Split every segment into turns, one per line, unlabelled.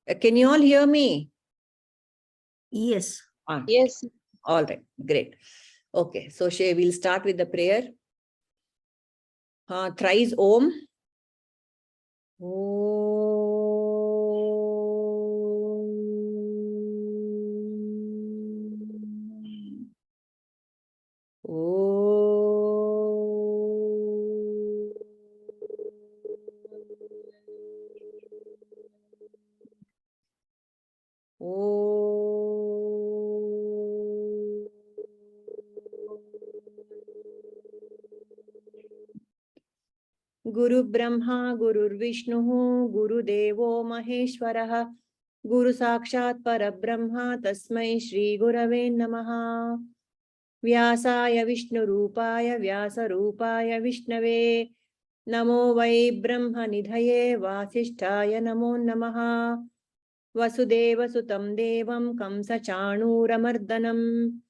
Can you all hear me?
Yes.
Yes.
All right, great. Okay, so we'll start with the prayer. Thrice Om. Guru Brahma, Guru Vishnu, Guru Devo Maheshwaraha, Guru Sakshat Parabrahma, Tasmai Shri Gurave Namaha. Vyasaya Vishnu Rupaya, Vyasa Rupaya Vishnave, Namo Vai Brahma Nidhaye, Vasishtaya Namo Namaha. Vasudeva Sutam Devam, Kamsa Chanuramardanam,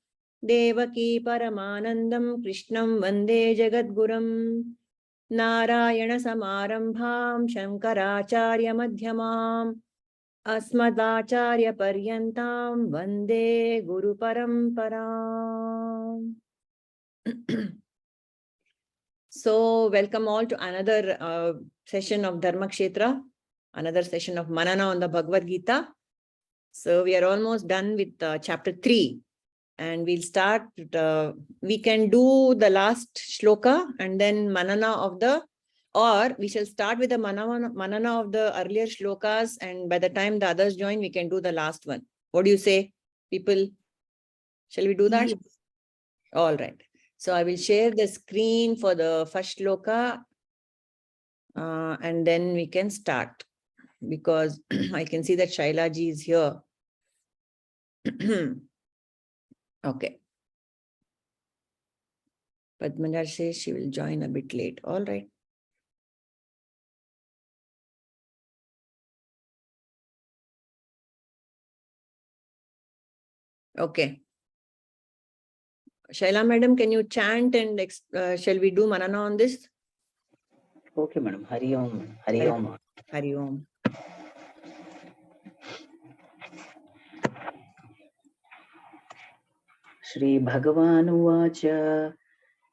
Devaki Paramanandam, Krishnam Vande Jagadguram. Narayana Samarambham Shankaracharya Madhyamam Asmadacharya Paryantam Vande Guru Paramparam. So, welcome all to another session of Dharma Kshetra, another session of Manana on the Bhagavad Gita. So, we are almost done with chapter 3. And we'll start, we can do the last shloka and then manana of the, or we shall start with the manana of the earlier shlokas, and by the time the others join, we can do the last one. What do you say, people? Shall we do that?
Yes.
All right. So I will share the screen for the first shloka, and then we can start, because I can see that Shaila ji is here. Okay. Padmaja says she will join a bit late. All right. Okay. Shaila madam, can you chant and shall we do manana on this?
Okay, madam. Hari Om. Hari Om.
Hari Om.
Shri Bhagavan Uvacha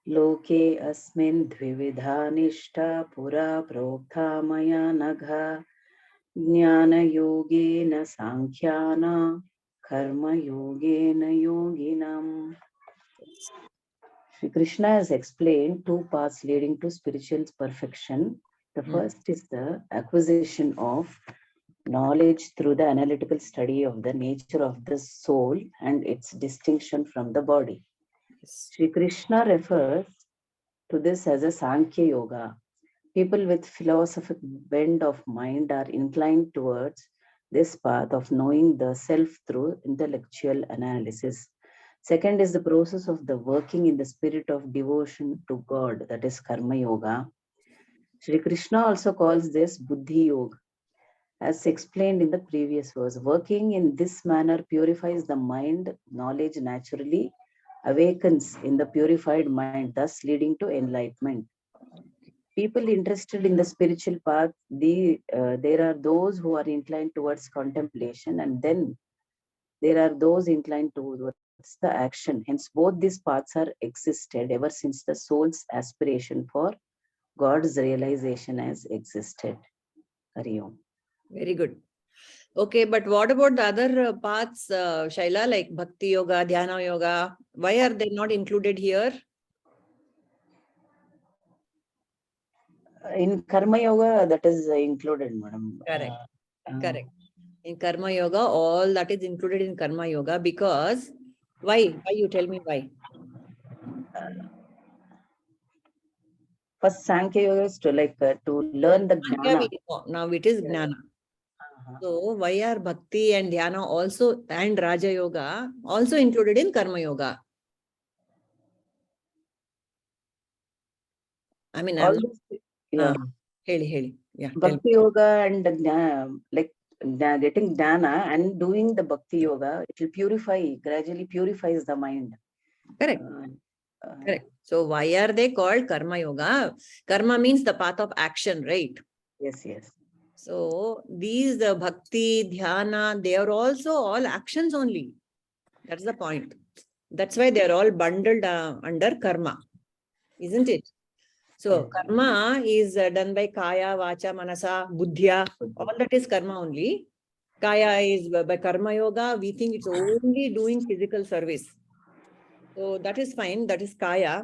Loke Asmin Dvividha Nishta Pura Prokta Maya Nagha Jnana Yogena Sankhyana Karma Yogena Yoginam. Shri Krishna has explained two paths leading to spiritual perfection. The first is the acquisition of knowledge through the analytical study of the nature of the soul and its distinction from the body. Shri Krishna refers to this as a Sankhya Yoga. People with philosophic bent of mind are inclined towards this path of knowing the self through intellectual analysis. Second is the process of the working in the spirit of devotion to God, that is Karma Yoga. Shri Krishna also calls this Buddhi Yoga. As explained in the previous verse, working in this manner purifies the mind. Knowledge naturally awakens in the purified mind, thus leading to enlightenment. People interested in the spiritual path, there are those who are inclined towards contemplation, and then there are those inclined towards the action. Hence, both these paths are existed ever since the soul's aspiration for God's realization has existed. Hari Om.
Very good. Okay, but what about the other paths, Shaila, like Bhakti Yoga, Dhyana Yoga? Why are they not included here?
In Karma Yoga, that is included, madam.
Correct. Correct. In Karma Yoga, all that is included in Karma Yoga, because why? Why, you tell me why?
First, Sankhya Yoga is to learn the Jnana.
Now it is Jnana. So why are Bhakti and Dhyana also, and Raja Yoga also included in Karma Yoga? I mean, I'm not, Heli. Yeah.
Bhakti Yoga and getting Jnana and doing the Bhakti Yoga, it will purify, gradually purifies the mind.
Correct. Correct. So why are they called Karma Yoga? Karma means the path of action, right?
Yes, yes.
So these bhakti, dhyana, they are also all actions only. That's the point. That's why they are all bundled under karma, isn't it? So karma is done by kaya, vacha, manasa, buddhya. All that is karma only. Kaya is by karma yoga. We think it's only doing physical service. So that is fine. That is kaya.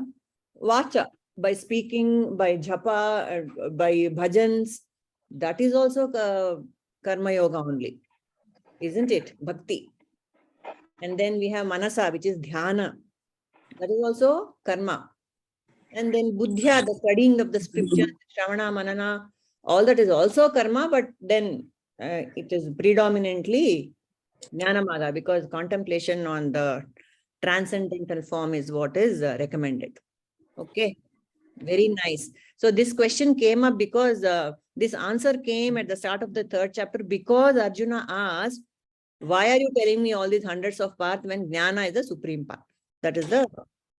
Vacha, by speaking, by japa, by bhajans. That is also karma yoga only, isn't it? Bhakti. And then we have manasa, which is dhyana. That is also karma. And then buddhya, the studying of the scriptures, shravana, manana, all that is also karma, but then it is predominantly jnana because contemplation on the transcendental form is what is recommended. Okay, very nice. So this question came up because this answer came at the start of the 3rd chapter because Arjuna asked, why are you telling me all these hundreds of paths when jnana is the supreme path? That is the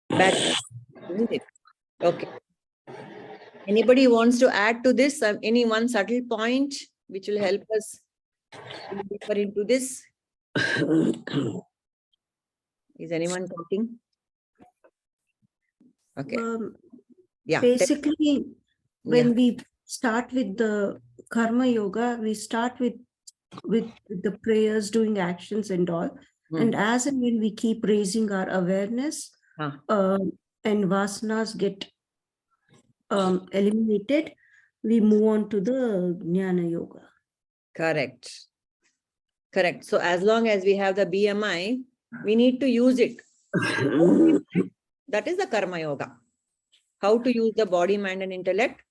bad, isn't it? Okay. Anybody wants to add to this? Any one subtle point which will help us go deeper into this? Is anyone talking? Okay. Yeah.
Basically, when we start with the karma yoga, we start with the prayers, doing actions and all. And as and when we keep raising our awareness, and vasanas get eliminated, we move on to the jnana yoga.
Correct. Correct. So as long as we have the BMI, we need to use it. That is the karma yoga. How to use the body, mind, and intellect.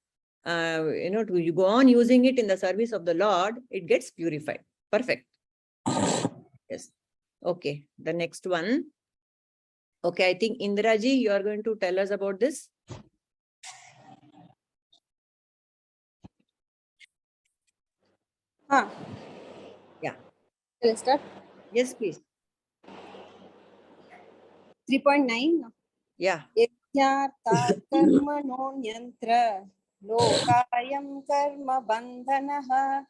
You go on using it in the service of the Lord, it gets purified. Perfect. Yes. Okay. The next one. Okay, I think Indraji, you are going to tell us about this. Yeah.
Shall I start?
Yes, please.
3.9.
Yeah.
Yajnarthat karmano nyantra lokayam karma bandhanaha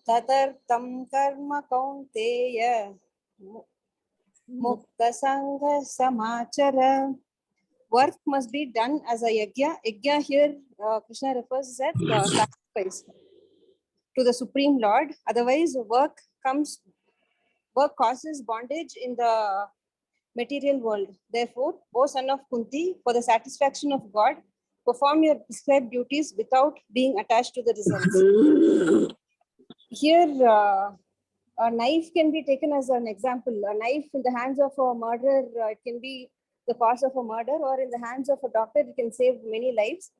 tadartam karma kaunteya mukta sangha samachara. Work must be done as a yajna. Yajna here, Krishna refers as sacrifice to the Supreme Lord. Otherwise, work causes bondage in the material world. Therefore, O son of Kunti, for the satisfaction of God, perform your prescribed duties without being attached to the results. Here, a knife can be taken as an example. A knife in the hands of a murderer, it can be the cause of a murder, or in the hands of a doctor, it can save many lives.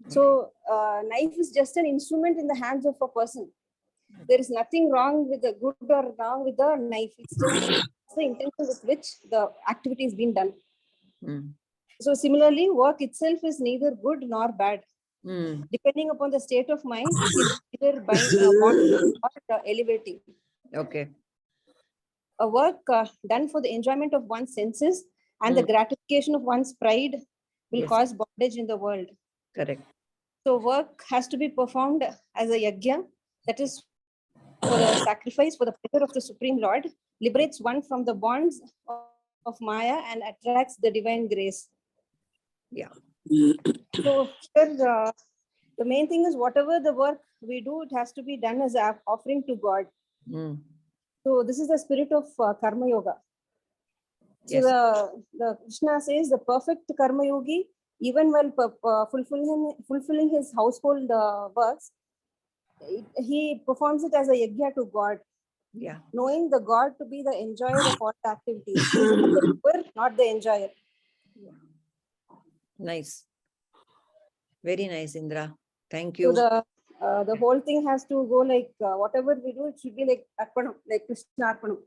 So, knife is just an instrument in the hands of a person. There is nothing wrong with the good or wrong with the knife. It's just the intention with which the activity is being done. So similarly, work itself is neither good nor bad. Depending upon the state of mind, it is either bonding or elevating.
Okay.
A work done for the enjoyment of one's senses and the gratification of one's pride will cause bondage in the world.
Correct.
So work has to be performed as a yajna, that is for the sacrifice, for the pleasure of the Supreme Lord, liberates one from the bonds of Maya and attracts the divine grace.
Yeah.
So here, the main thing is whatever the work we do, it has to be done as an offering to God. So this is the spirit of karma yoga. So the Krishna says the perfect karma yogi, even while fulfilling his household works, he performs it as a yajna to God.
Yeah.
Knowing the God to be the enjoyer of all the activities. He is the doer, not the enjoyer.
Nice. Very nice, Indra. Thank you.
So the whole thing has to go like whatever we do, it should be like Arpanam, like Krishna Arpanam.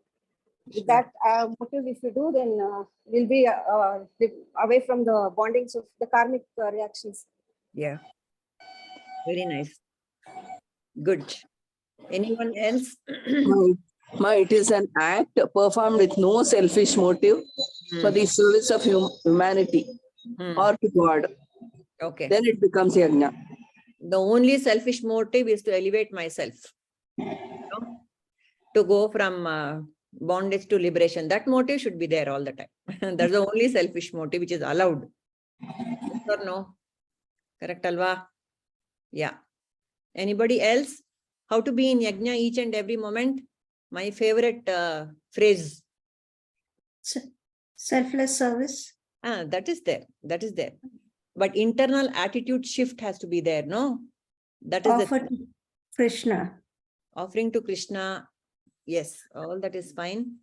With that motive, if you do, then we'll be away from the bondings of the karmic reactions.
Yeah. Very nice. Good. Anyone else?
It is an act performed with no selfish motive for the service of humanity or to God.
Okay.
Then it becomes yajna.
The only selfish motive is to elevate myself. know, to go from bondage to liberation. That motive should be there all the time. That's the only selfish motive which is allowed. Yes or no? Correct, Alva? Yeah. Anybody else? How to be in yajna each and every moment? My favorite phrase.
Selfless service.
That is there. That is there. But internal attitude shift has to be there, no? That is
Offer to Krishna.
offering to Krishna. Yes, all that is fine.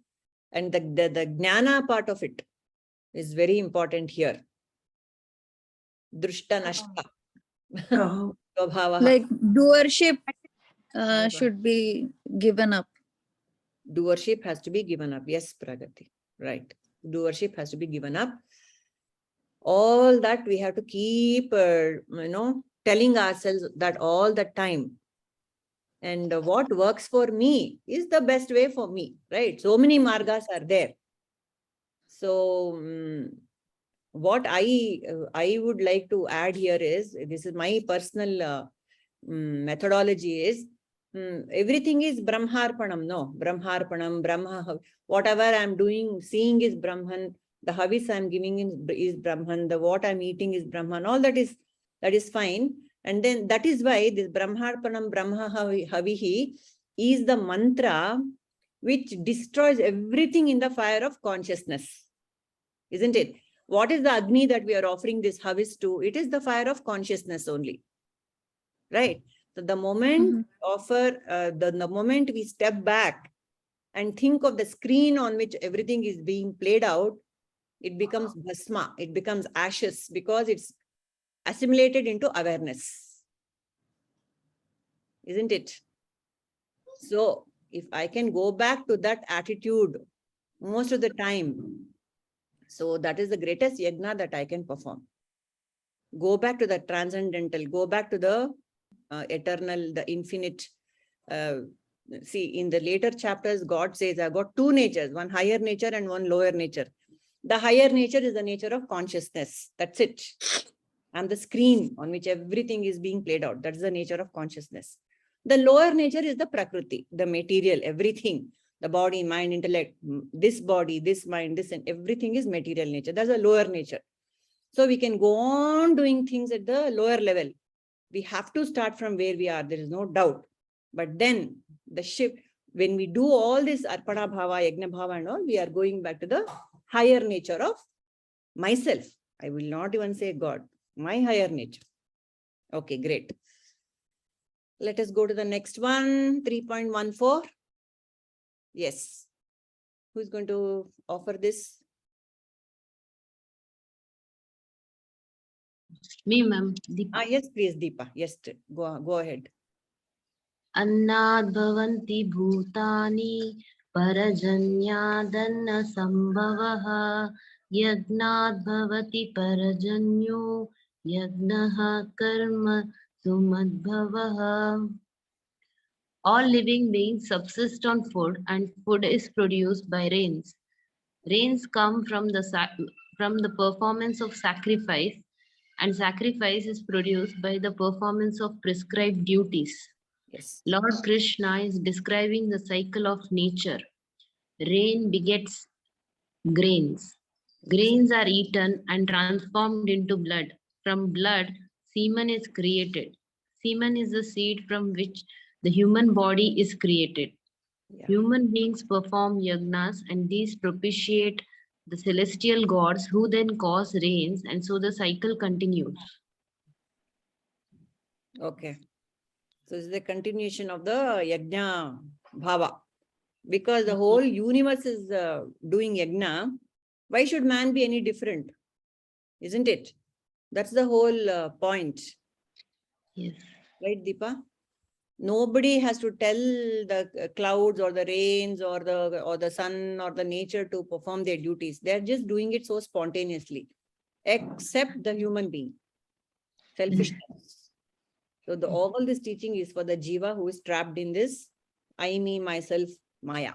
And the jnana part of it is very important here. Drushta nashta.
Oh.
Svabhavaha.
Like doership should be given up.
Doership has to be given up. Yes, Pragati. Right. Doership has to be given up. All that we have to keep, telling ourselves that all the time. And what works for me is the best way for me, right? So many margas are there. So what I would like to add here is, this is my personal methodology is, everything is Brahmarpanam, no? Brahmarpanam, Brahma, whatever I'm doing, seeing is Brahman, the havis I'm giving is Brahman, the what I'm eating is Brahman, all that is fine. And then that is why this Brahmarpanam Brahma Havihi is the mantra which destroys everything in the fire of consciousness. Isn't it? What is the Agni that we are offering this Havis to? It is the fire of consciousness only. Right? So the moment the moment we step back and think of the screen on which everything is being played out, it becomes bhasma, it becomes ashes, because it's assimilated into awareness. Isn't it? So if I can go back to that attitude most of the time, so that is the greatest yajna that I can perform. Go back to the transcendental, go back to the eternal, the infinite. See, in the later chapters, God says, I've got two natures, one higher nature and one lower nature. The higher nature is the nature of consciousness. That's it. I'm the screen on which everything is being played out. That's the nature of consciousness. The lower nature is the prakriti, the material, everything. The body, mind, intellect, this body, this mind, this and everything is material nature. That's a lower nature. So we can go on doing things at the lower level. We have to start from where we are. There is no doubt. But then the shift, when we do all this arpada bhava, yajna bhava and all, we are going back to the higher nature of myself. I will not even say God, my higher nature. Okay, great. Let us go to the next one, 3.14. Yes. Who is going to offer this?
Me, ma'am.
Yes, please, Deepa. Yes, go ahead.
Annad bhavanti bhutani parajanyadana sambhavaha yagnad bhavati parajanyo yagnaha karma sumadbhavaha. All living beings subsist on food, and food is produced by rains. Rains come from the performance of sacrifice, and sacrifice is produced by the performance of prescribed duties.
Yes.
Lord Krishna is describing the cycle of nature. Rain begets grains. Grains are eaten and transformed into blood. From blood, semen is created. Semen is the seed from which the human body is created.
Yeah.
Human beings perform yagnas, and these propitiate the celestial gods, who then cause rains, and so the cycle continues.
Okay. So this is the continuation of the yajna bhava. Because the whole universe is doing yajna, why should man be any different? Isn't it? That's the whole point.
Yes.
Right, Deepa? Nobody has to tell the clouds or the rains or the sun or the nature to perform their duties. They're just doing it so spontaneously, except the human being. Selfishness. So all this teaching is for the jiva who is trapped in this I, me, myself, maya.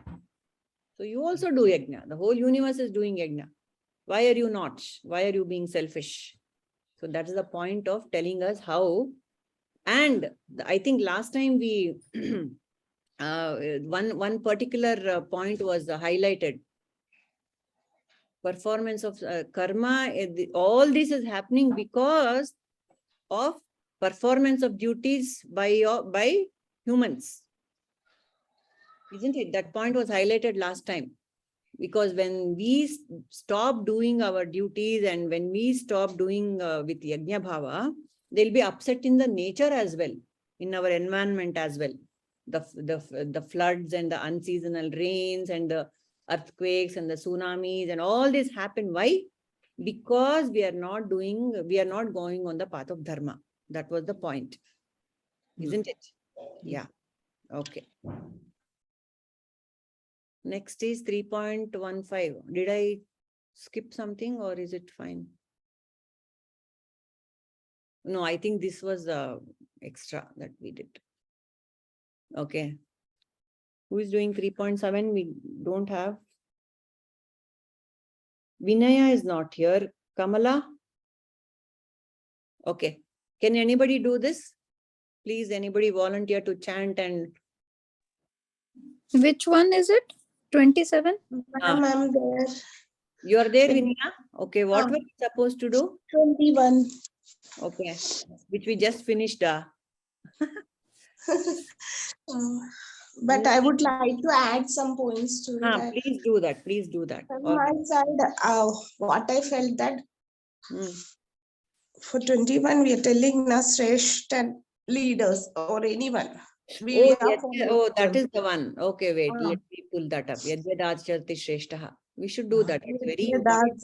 So you also do yajna. The whole universe is doing yajna. Why are you not? Why are you being selfish? So that is the point of telling us how. And I think last time we one particular point was highlighted. Performance of karma, all this is happening because of performance of duties by humans. Isn't it? That point was highlighted last time. Because when we stop doing our duties and when we stop doing with Yajna Bhava, there'll be upset in the nature as well, in our environment as well. The floods and the unseasonal rains and the earthquakes and the tsunamis and all this happen. Why? Because we are not going on the path of Dharma. That was the point. Isn't it? Yeah. Okay. Next is 3.15. Did I skip something or is it fine? No, I think this was extra that we did. Okay. Who is doing 3.7? We don't have. Vinaya is not here. Kamala? Okay. Can anybody do this? Please, anybody volunteer to chant and...
Which one is it? 27?
Ma'am, I'm there.
You are there, Vinaya? Okay, what were you supposed to do?
21.
Okay, which we just finished.
But I would like to add some points to that.
Please do that. Please do that.
From my side, what I felt that for 21, we are telling us Shrestha leaders or anyone.
That is the one. Okay, wait. Let me pull that up. Yadyadacharati Shrestha. We should do that. It's very important.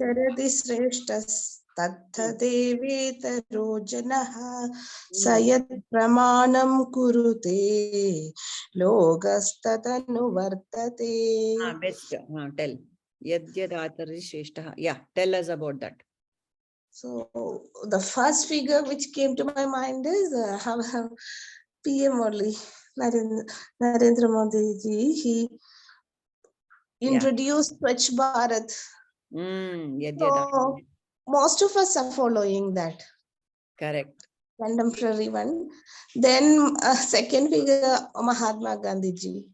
Tattadevetaro janaha sayat pramanam kurute logastatanu vartate.
Best. Tell. Yadyadacharati Shrestha. Yeah, tell us about that.
So the first figure which came to my mind is PM only, Narendra Modi ji. He introduced Swachh Bharat. So most of us are following that.
Correct.
Contemporary one. Then second figure, Mahatma Gandhi ji.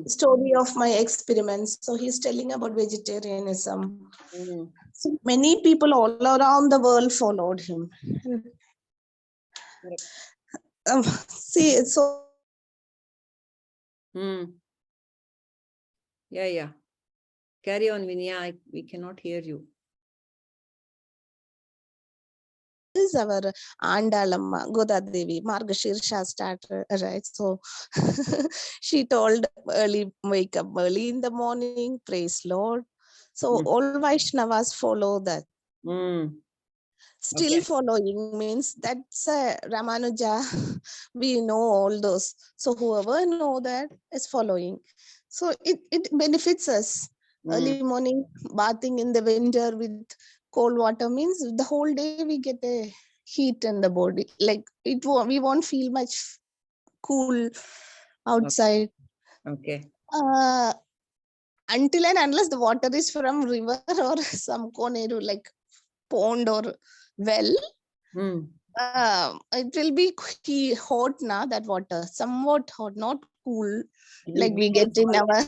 Story of my experiments. So he's telling about vegetarianism. So many people all around the world followed him. See, so.
Yeah. Carry on, Vinaya. We cannot hear you.
This is our Andalamma, Godadevi, Margashirsha starter, right? So she told wake up early in the morning, praise Lord. So all Vaishnavas follow that. Still following means that's Ramanuja. We know all those. So whoever know that is following. So it benefits us. Early morning, bathing in the winter with cold water means the whole day we get a heat in the body. Like we won't feel much cool outside.
Okay.
Until and unless the water is from river or some koneru like pond or well, it will be hot now, that water, somewhat hot, not cool, like we get in our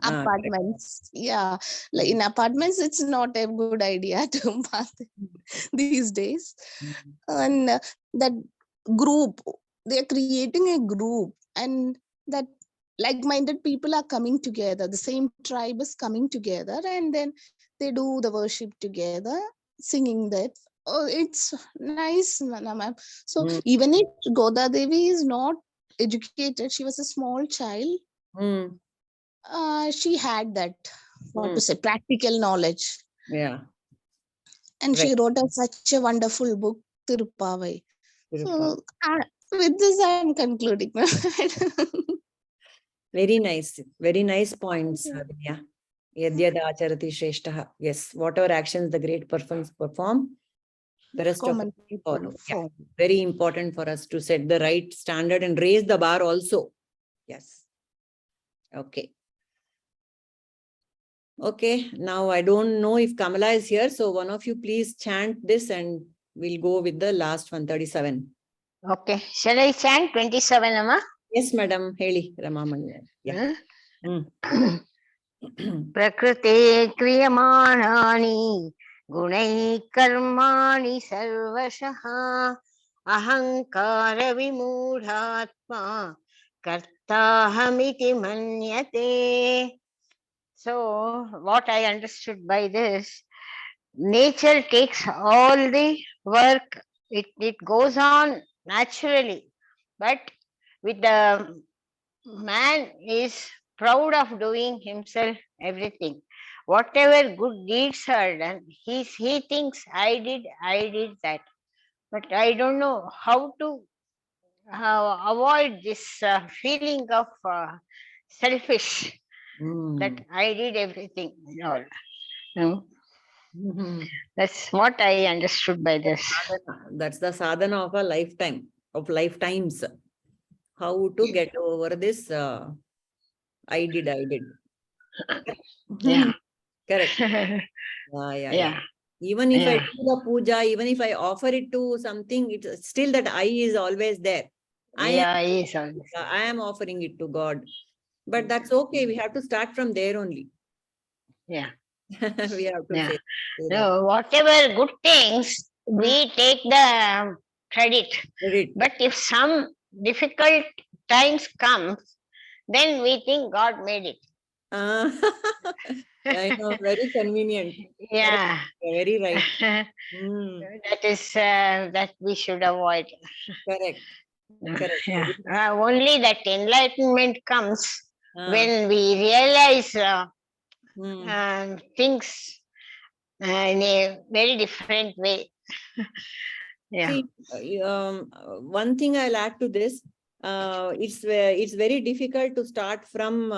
apartments. Yeah, like in apartments, it's not a good idea to bath these days. And that group, they're creating a group, and that like-minded people are coming together. The same tribe is coming together, and then they do the worship together, singing that. Oh, it's nice, ma'am. So even if Goda Devi is not educated, she was a small child. She had that, what to say, practical knowledge.
Yeah.
And she wrote such a wonderful book, Tirupavai. So with this, I'm concluding.
Very nice. Very nice points, Vinaya. Yadyadacharati Shrestha. Yes, whatever actions the great persons perform, the rest of us follow. Yeah. Very important for us to set the right standard and raise the bar also. Yes. Okay. Okay. Now I don't know if Kamala is here. So one of you please chant this and we'll go with the last 137.
Okay. Shall I chant 27, Amma?
Yes, madam. Heli, Ramamanya. Yeah.
Prakrite kriyamanani gunai karmani sarvashaha ahankara vimudhatma kartahamiti manyate. So what I understood by this, nature takes all the work, it goes on naturally, but with the man is proud of doing himself everything. Whatever good deeds are done, he thinks I did that. But I don't know how to avoid this feeling of selfish, that I did everything. No. No. That's what I understood by this.
That's the sadhana of a lifetime, of lifetimes. How to get over this I did.
Yeah.
Correct. Yeah. Even if I do the puja, even if I offer it to something, it's still that I is always there. I am offering it to God. But that's okay. We have to start from there only.
Yeah.
We have to say.
No, whatever good things, we take the credit. But if some difficult times come, then we think God made it.
I know, very convenient.
Yeah.
Very right.
That is that we should avoid.
Correct.
Yeah. Only that enlightenment comes when we realize things in a very different way. Yeah.
See, one thing I'll add to this, it's very difficult to start from,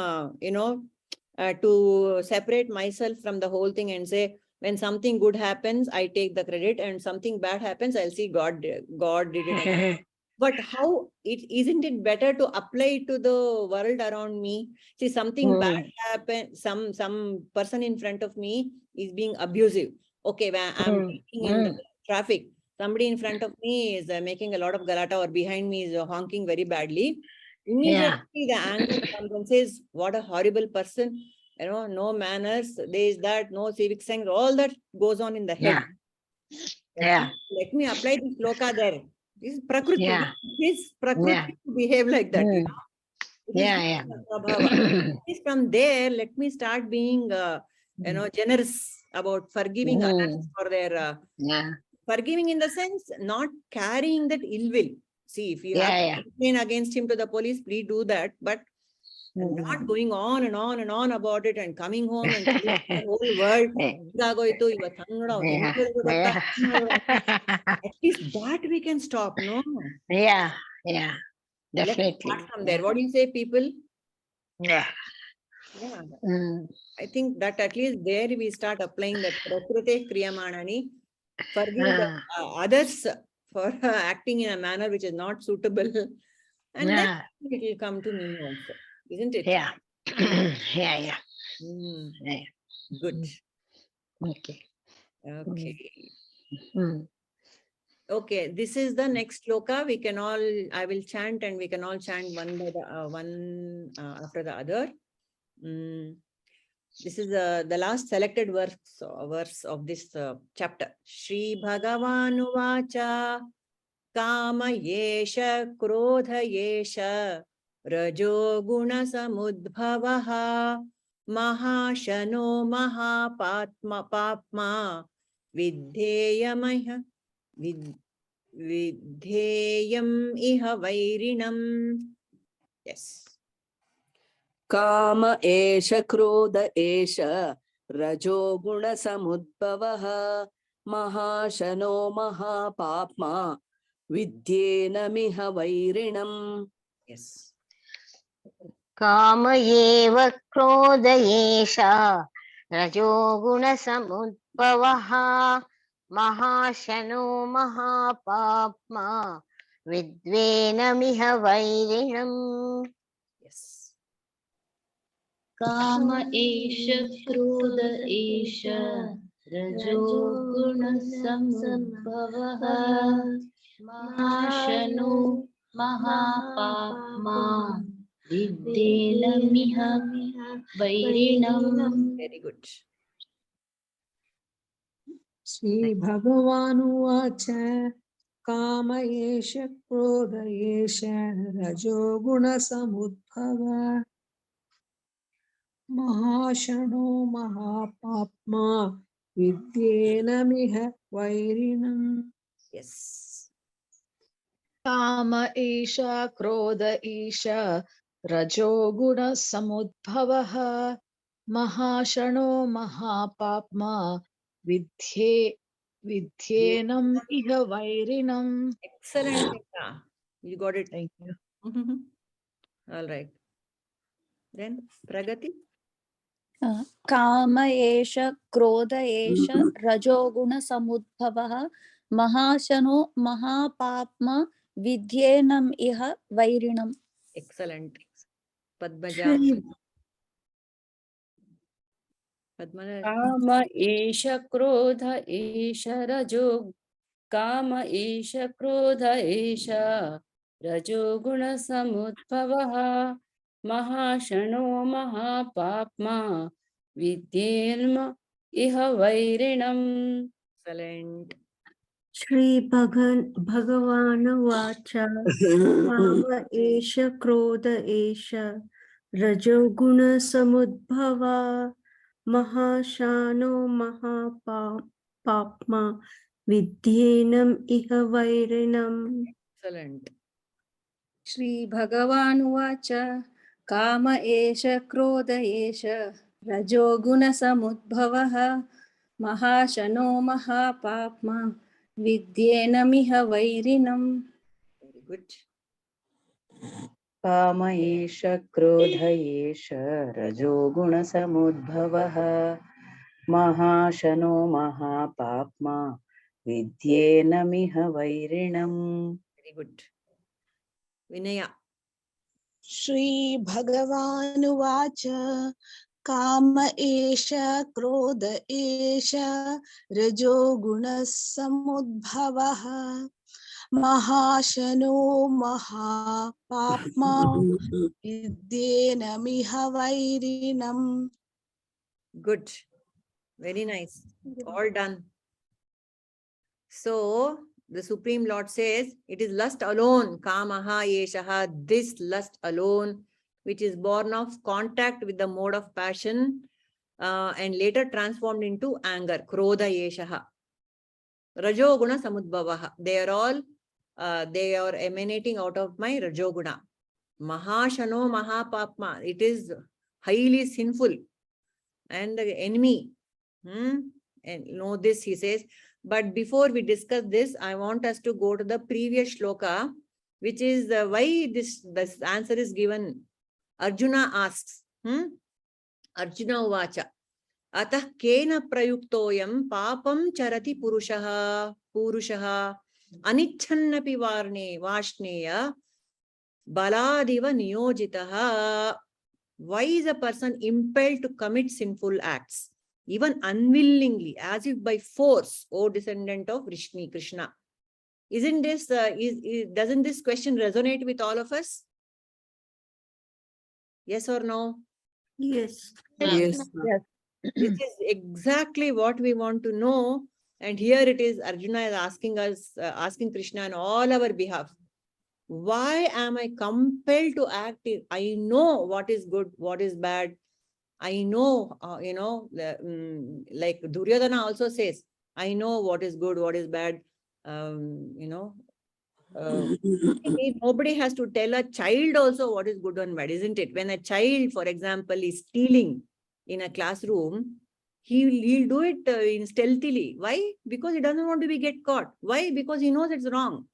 to separate myself from the whole thing and say, when something good happens, I take the credit, and something bad happens, I'll see God did it. But how isn't it better to apply it to the world around me? See, something bad happened, some person in front of me is being abusive. Okay, when I'm waiting in the traffic, somebody in front of me is making a lot of galata, or behind me is honking very badly. Immediately the anger comes and says, what a horrible person, no manners, there is that, no civic sense, all that goes on in the head. Let me apply this sloka there. This is Prakriti. This is Prakriti to behave like that. From there, let me start being, generous about forgiving others for their forgiving, in the sense, not carrying that ill will. See, if you have to complain against him to the police, please do that. But not going on and on and on about it and coming home and telling the whole world, at least that we can stop, no?
Yeah, definitely.
Let's start from there. What do you say, people? Yeah. I think that at least there we start applying that Prakriti Kriyamanani, forgive the others for acting in a manner which is not suitable, and then it will come to me also, isn't it?
Yeah.
Good.
Okay.
Okay, this is the next sloka. We can all, I will chant, and we can all chant one by the one after the other. This is the last selected verse of this chapter. Shri Bhagavan Vacha Kama Yesha Krodha Yesha Rajo Guna Samudbhavaha Mahashano Mahapatma Papma Vidheyamaya Vidheyam Iha Vairinam. Yes.
Kama esha krodha esha rajo guna samudbhavaha mahashano mahapapma vidyena miha vairinam.
Yes.
Kama eva krodha esha rajo guna samudbhavaha mahashano mahapapma vidvena miha vairinam.
Yes.
Kama esha krodha esha rajo guna samudbhavaha mahashano महापाप्मा विद्धेनमिह वैरिणम्.
Very good.
श्रीभगवानुवाच काम एष क्रोध एष रजो गुणसमुद्भव महाशनो महापाप्मा विद्येनमिह वैरिणम्.
Yes.
काम एष क्रोध एष रजो गुणसमुद्भवः महाशनो महापाप्मा विद्येनम् इह वैरिणम्.
Excellent, Gita. You got it.
Thank you.
All right. Then Pragati.
काम एष क्रोध एष रजोगुणसमुद्भवः महाशनो महापाप्मा विद्येनम् इह वैरिणम्.
Excellent. Padmaja.
Shri
Padmaja.
काम एष क्रोध एष रजो काम एष क्रोध एष रजो गुणसमुद्भवः महाशनो महापाप्मा विद्येनम् इह वैरिणम्.
Excellent.
Shri Bhagavan Kama Esha Krodha Esha Rajoguna Samudbhava Mahashano Mahapapma Vidyenam Iha Vairinam.
Excellent.
Shri भगवान् उवाच काम एष क्रोध एष रजोगुणसमुद्भवः महाशनो महापाप्मा विद्येनमिह वैरिणम्.
Very good.
काम एष क्रोध एष रजो गुणसमुद्भवः महाशनो महापाप्मा विद्येनमिह वैरिणम्.
Very good. Vinaya.
श्री भगवानुवाच काम एष क्रोध एष रजोगुणः समुद्भवः महाशनो महापाप्मा विद्येनमिह वैरिणम्.
Good. Very nice. All done. So the Supreme Lord says it is lust alone, kamaha yeshaha, this lust alone, which is born of contact with the mode of passion and later transformed into anger, krodha yeshaha. Rajoguna samudbhavaha. They are emanating out of my rajoguna. Mahashano mahapapma. It is highly sinful and the enemy. And know this, he says. But before we discuss this, I want us to go to the previous shloka, which is why this answer is given. Arjuna asks, Arjuna uvacha, atah kena prayuktoyam papam charati purushaha anichannapi vashneya baladiva niyojitaha. Why is a person impelled to commit sinful acts? Even unwillingly, as if by force, O descendant of Krishna. Isn't this, doesn't this question resonate with all of us? Yes or no?
Yes.
Yes.
This is exactly what we want to know. And here it is, Arjuna is asking us, asking Krishna on all our behalf. Why am I compelled to act? I know what is good, what is bad. I know, like Duryodhana also says, I know what is good, what is bad. Nobody has to tell a child also what is good and bad, isn't it? When a child, for example, is stealing in a classroom, he'll do it in stealthily. Why? Because he doesn't want to get caught. Why? Because he knows it's wrong.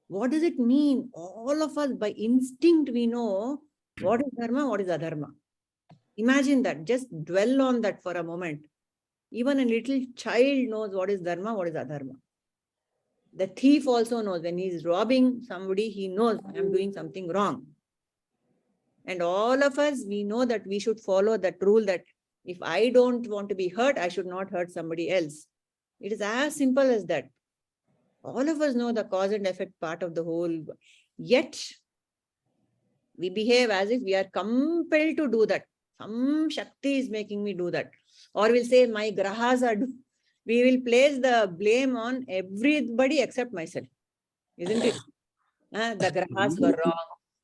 What does it mean? All of us, by instinct, we know what is dharma, what is adharma. Imagine that. Just dwell on that for a moment. Even a little child knows what is dharma, what is adharma. The thief also knows when he is robbing somebody, he knows I am doing something wrong. And all of us, we know that we should follow that rule that if I don't want to be hurt, I should not hurt somebody else. It is as simple as that. All of us know the cause and effect part of the whole. Yet, we behave as if we are compelled to do that. Some Shakti is making me do that. Or we'll say, my grahas are doing. We will place the blame on everybody except myself. Isn't it? The grahas were wrong.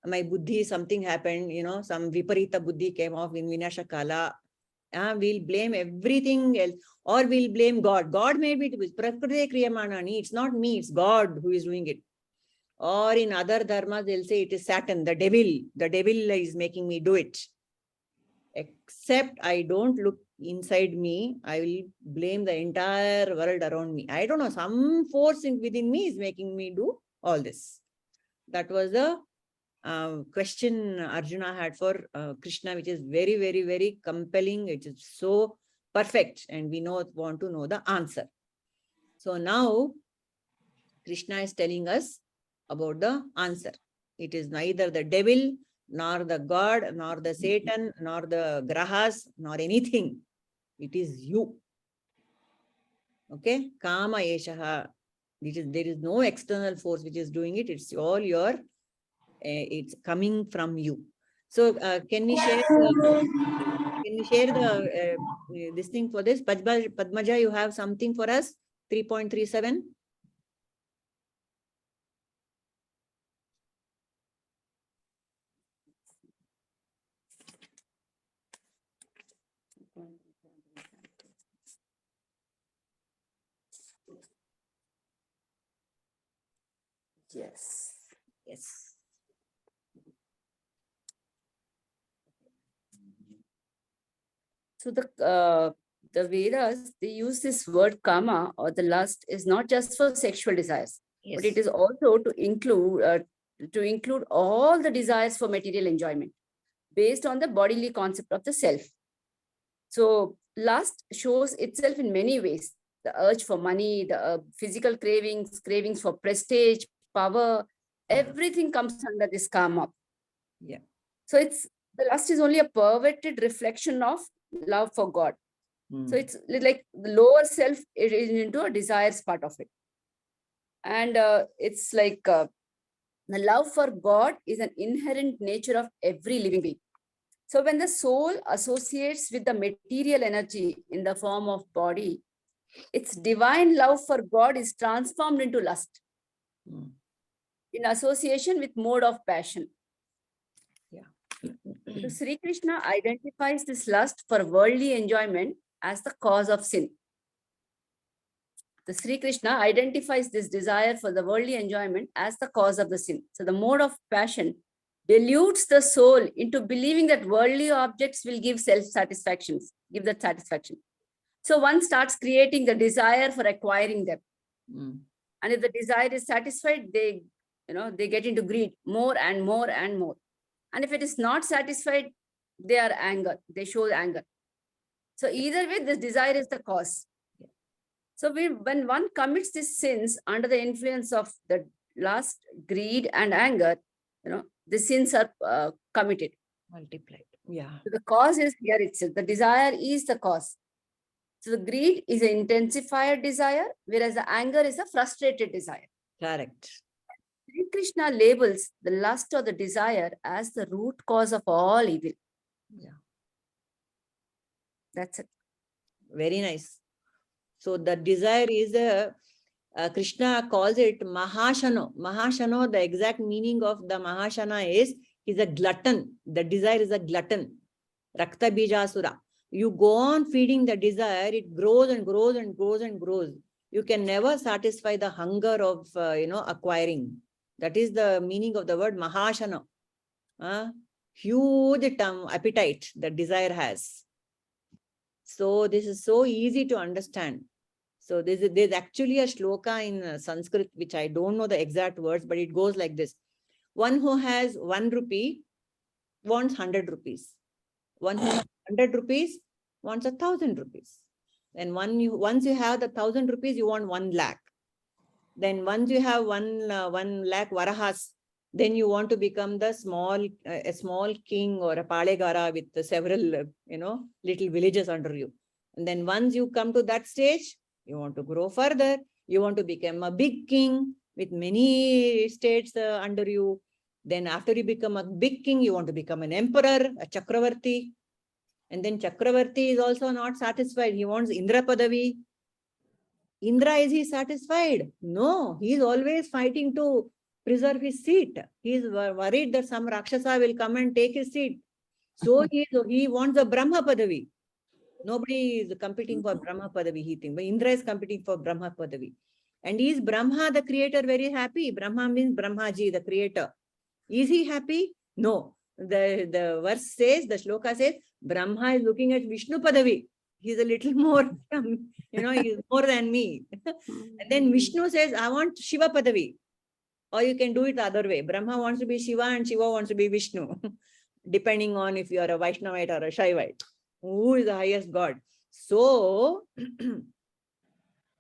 My buddhi, something happened, some viparita buddhi came off in Vinasha Kala. We'll blame everything else. Or we'll blame God. God made me do it. Prakriti Kriyamanani. It's not me, it's God who is doing it. Or in other dharmas, they'll say it is Saturn, the devil. The devil is making me do it. Except I don't look inside me, I will blame the entire world around me. I don't know, some force within me is making me do all this. That was the question Arjuna had for Krishna, which is very, very, very compelling. It is so perfect, and we want to know the answer. So now Krishna is telling us about the answer. It is neither the devil, nor the God, nor the Satan, nor the grahas, nor anything. It is you. Okay? Kama eshaha. There is no external force which is doing it. It's all it's coming from you. So can we share this thing for this? Padmaja, you have something for us? 3.37.
Yes.
Yes.
So the Vedas, they use this word kama or the lust is not just for sexual desires, but it is also to include all the desires for material enjoyment based on the bodily concept of the self. So lust shows itself in many ways. The urge for money, the physical cravings for prestige, power, everything comes under this kama.
Yeah.
So the lust is only a perverted reflection of love for God. So it's like the lower self, it is into a desires part of it. And it's like the love for God is an inherent nature of every living being. So when the soul associates with the material energy in the form of body, its divine love for God is transformed into lust in association with mode of passion. So Sri Krishna identifies this lust for worldly enjoyment as the cause of sin. The Sri Krishna identifies this desire for the worldly enjoyment as the cause of the sin. So the mode of passion deludes the soul into believing that worldly objects will give self-satisfaction, give that satisfaction. So one starts creating the desire for acquiring them. And if the desire is satisfied, they get into greed more and more and more. And if it is not satisfied, they are anger. They show anger. So either way, this desire is the cause. So when one commits these sins under the influence of the lust, greed, and anger, the sins are committed.
Multiplied. Yeah.
So the cause is here itself. The desire is the cause. So the greed is an intensified desire, whereas the anger is a frustrated desire.
Correct.
Sri Krishna labels the lust or the desire as the root cause of all evil.
Yeah.
That's it.
Very nice. So the desire is Krishna calls it Mahashano. Mahashano, the exact meaning of the Mahashana is a glutton. The desire is a glutton. Rakta Bijasura. You go on feeding the desire, it grows and grows and grows and grows. You can never satisfy the hunger of, acquiring. That is the meaning of the word Mahashana. Huge appetite that desire has. So this is so easy to understand. So there's actually a shloka in Sanskrit, which I don't know the exact words, but it goes like this. One who has 1 rupee wants 100 rupees. One who has 100 rupees wants 1,000 rupees. And once you have the 1,000 rupees, you want 1 lakh. Then once you have 1 lakh varahas, then you want to become a small king or a palegara with several, little villages under you. And then once you come to that stage, you want to grow further. You want to become a big king. with many states under you. Then after you become a big king, you want to become an emperor, a Chakravarti. And then Chakravarti is also not satisfied. He wants Indra Padavi. Indra, is he satisfied? No, he is always fighting to preserve his seat. He is worried that some Rakshasa will come and take his seat. So he wants a Brahma Padavi. Nobody is competing for Brahma Padavi, he thinks. But Indra is competing for Brahma Padavi. And is Brahma, the creator, very happy? Brahma means Brahmaji, the creator. Is he happy? No. The verse says, the shloka says, Brahma is looking at Vishnu Padavi. He's a little more, he's more than me. And then Vishnu says, I want Shiva Padavi. Or you can do it the other way. Brahma wants to be Shiva and Shiva wants to be Vishnu. Depending on if you are a Vaishnavite or a Shaivite. Who is the highest God? So,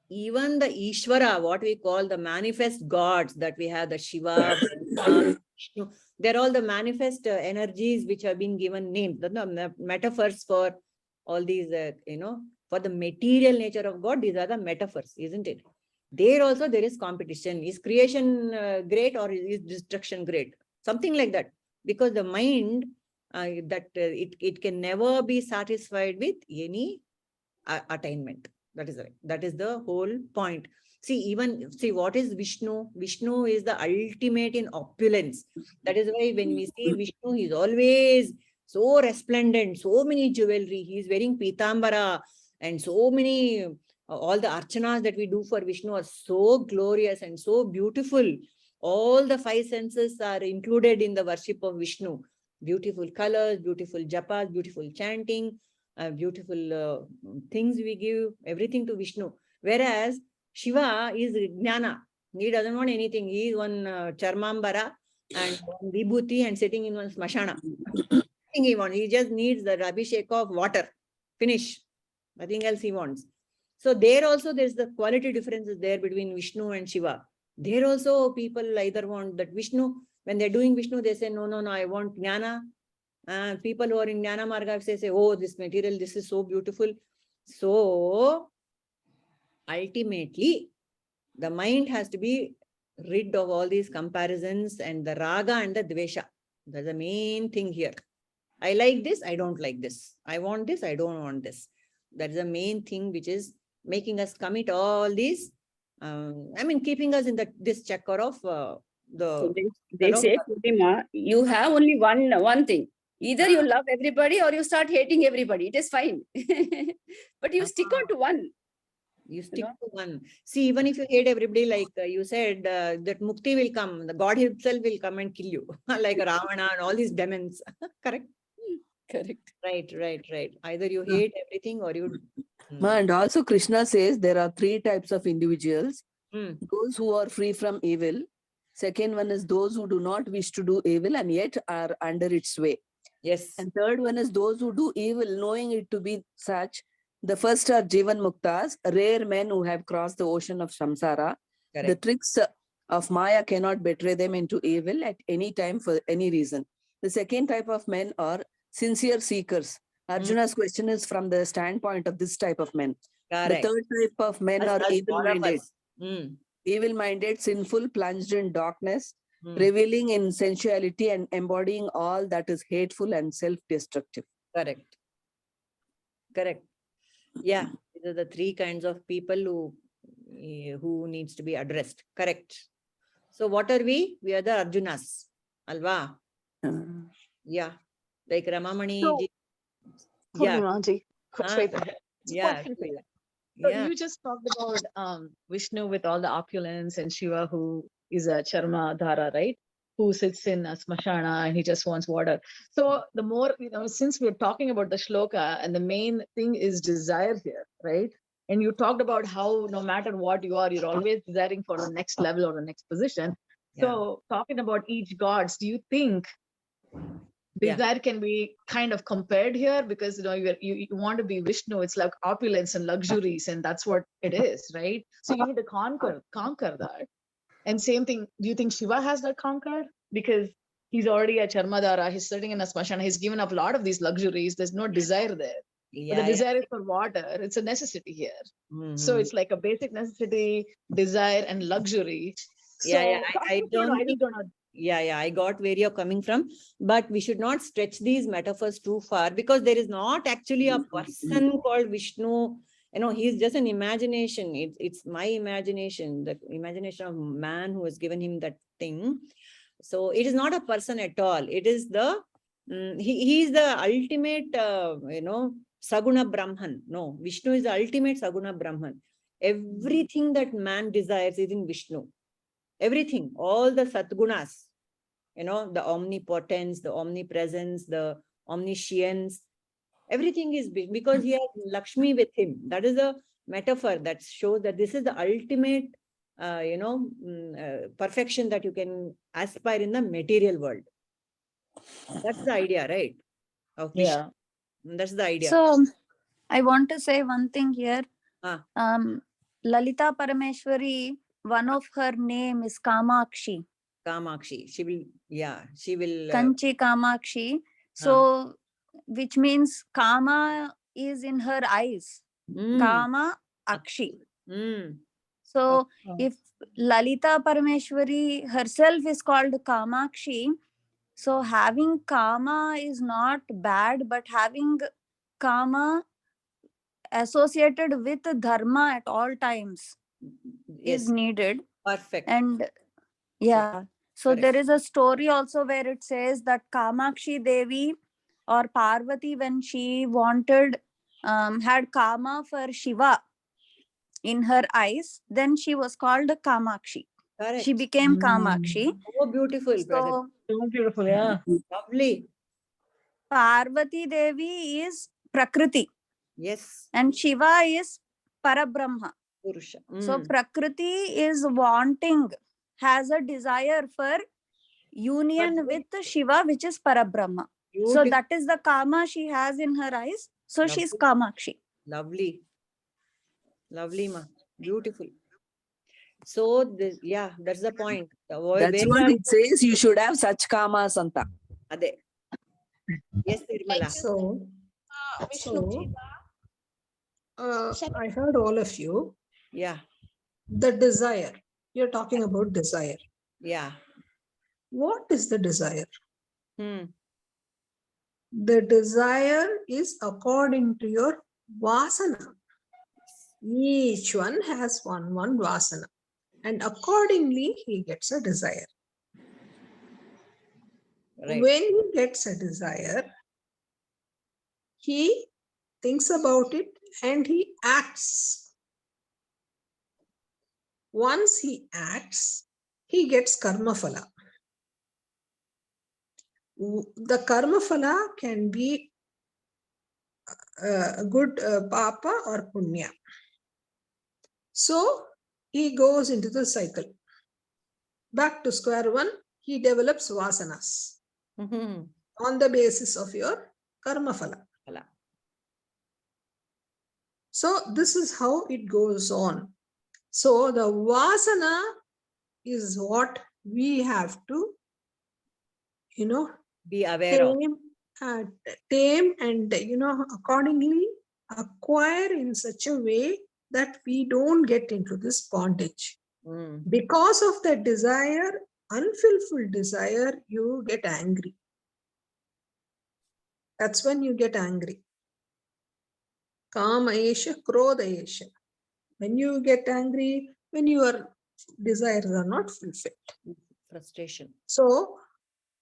even the Ishvara, what we call the manifest gods that we have, the Shiva, Brahma, Vishnu, they're all the manifest energies which have been given names, the metaphors for all these, for the material nature of God. These are the metaphors, isn't it? There also there is competition. Is creation great or is destruction great? Something like that. Because the mind, it can never be satisfied with any attainment. That is the whole point. See, what is Vishnu? Vishnu is the ultimate in opulence. That is why when we see Vishnu, he is always so resplendent, so many jewelry. He is wearing pitambara and so many, all the archanas that we do for Vishnu are so glorious and so beautiful. All the five senses are included in the worship of Vishnu. Beautiful colors, beautiful japas, beautiful chanting, beautiful things we give, everything to Vishnu. Whereas Shiva is Jnana. He doesn't want anything. He is one Charmambara and one Vibhuti and sitting in one Smashana. Nothing he wants. He just needs the Abhishek of water. Finish. Nothing else he wants. So there also there's the quality differences there between Vishnu and Shiva. There also people either want that Vishnu, when they're doing Vishnu, they say, no, I want Jnana. And people who are in Jnana Marga say, oh, this material, this is so beautiful. So ultimately, the mind has to be rid of all these comparisons and the raga and the dvesha. That's the main thing here. I like this, I don't like this. I want this, I don't want this. That's the main thing which is making us commit all these, keeping us in this chakra of
So they say, Purnima, you have only one thing. Either you love everybody or you start hating everybody. It is fine. But you stick on to one.
You stick to one. See, even if you hate everybody, like you said, that Mukti will come. The God himself will come and kill you. Like Ravana and all these demons. Correct?
Correct.
Right. Either you hate everything or you...
And also Krishna says there are three types of individuals. Those who are free from evil. Second one is those who do not wish to do evil and yet are under its sway.
Yes.
And third one is those who do evil knowing it to be such. The first are Jivan Muktas, rare men who have crossed the ocean of Samsara.
Correct.
The tricks of Maya cannot betray them into evil at any time for any reason. The second type of men are sincere seekers. Arjuna's question is from the standpoint of this type of men.
Correct.
The third type of men are evil-minded. Evil-minded, sinful, plunged in darkness, reveling in sensuality and embodying all that is hateful and self-destructive.
Correct. Yeah, these are the three kinds of people who needs to be addressed. Correct. So what are we? We are the Arjunas. Alva. Yeah. Like Ramamani.
So,
Yeah.
Yeah. So you just talked about Vishnu with all the opulence and Shiva who is a Charma Dhara, right? Who sits in a Smashana and he just wants water. So the more, since we're talking about the shloka and the main thing is desire here, right? And you talked about how no matter what you are, you're always desiring for the next level or the next position. Yeah. So talking about each gods, do you think desire can be kind of compared here? Because you want to be Vishnu, it's like opulence and luxuries, and that's what it is, right? So you need to conquer that. And same thing, do you think Shiva has that conquered? Because he's already a Charmadara, he's sitting in a Smashana, he's given up a lot of these luxuries, there's no desire there. But the desire is for water, it's a necessity here. So it's like a basic necessity, desire and luxury.
Yeah, I don't
I just don't know.
Yeah, I got where you're coming from, but we should not stretch these metaphors too far, because there is not actually a person called Vishnu. He's just an imagination. It's my imagination, the imagination of man who has given him that thing. So it is not a person at all. It is he is the ultimate, Saguna Brahman. No, Vishnu is the ultimate Saguna Brahman. Everything that man desires is in Vishnu. Everything, all the Satgunas, the omnipotence, the omnipresence, the omniscience, everything is because he has Lakshmi with him. That is a metaphor that shows that this is the ultimate, perfection that you can aspire in the material world. That's the idea, right? Of Vishnu.
Yeah.
That's the idea.
So I want to say one thing here.
Ah.
Lalita Parameshwari, one of her name is Kamakshi.
Kamakshi. She will.
Kanchi Kamakshi. So, which means Kama is in her eyes. Kama Akshi. So, if Lalita Parameshwari herself is called Kamakshi, so having Kama is not bad, but having Kama associated with Dharma at all times is needed.
Perfect.
And yeah, so
Correct.
there is a story also where it says that Kamakshi Devi or Parvati, when she wanted, had Kama for Shiva in her eyes, then she was called Kamakshi.
Correct.
She became Kamakshi.
Oh, beautiful.
So
beautiful, yeah.
Lovely.
Parvati Devi is Prakriti.
Yes.
And Shiva is Parabrahma.
Purusha.
So Prakriti is wanting, has a desire for union with Shiva, which is Parabrahma. So that is the Kama she has in her eyes. So she's Kamakshi.
Lovely. Lovely, ma. Beautiful. So, that's the point.
That's what it says. You should have such Kama Santa.
Ade. Yes, Nirmala.
I heard all of you.
Yeah.
The desire. You're talking about desire.
Yeah.
What is the desire?
The
desire is according to your vasana. Each one has one vasana. And accordingly, he gets a desire.
Right.
When he gets a desire, he thinks about it and he acts. Once he acts, he gets karma phala. The karma phala can be good papa or punya. So he goes into the cycle. Back to square one, he develops vasanas on the basis of your karma phala. So this is how it goes on. So the vasana is what we have to,
be aware of.
Tame and, accordingly acquire in such a way that we don't get into this bondage. Because of the desire, unfulfilled desire, you get angry. That's when you get angry. Kama esha, krodha esha. When you get angry, when your desires are not fulfilled.
Frustration.
So,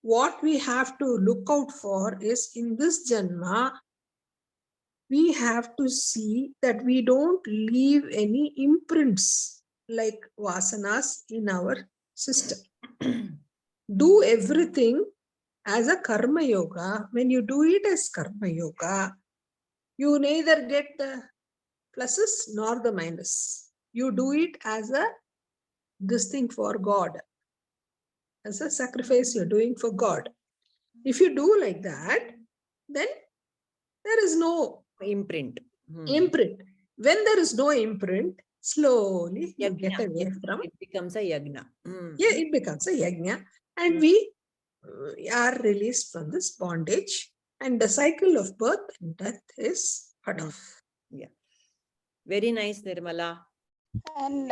what we have to look out for is in this janma, we have to see that we don't leave any imprints like vasanas in our system. Do everything as a karma yoga. When you do it as karma yoga, you neither get the pluses nor the minus. You do it as this thing for God. As a sacrifice you're doing for God. If you do like that, then there is no
imprint.
Imprint. When there is no imprint, slowly you get away from.
It becomes a yagna.
Yeah, it becomes a yagna. And we are released from this bondage. And the cycle of birth and death is cut off.
Yeah. Very nice, Nirmala.
And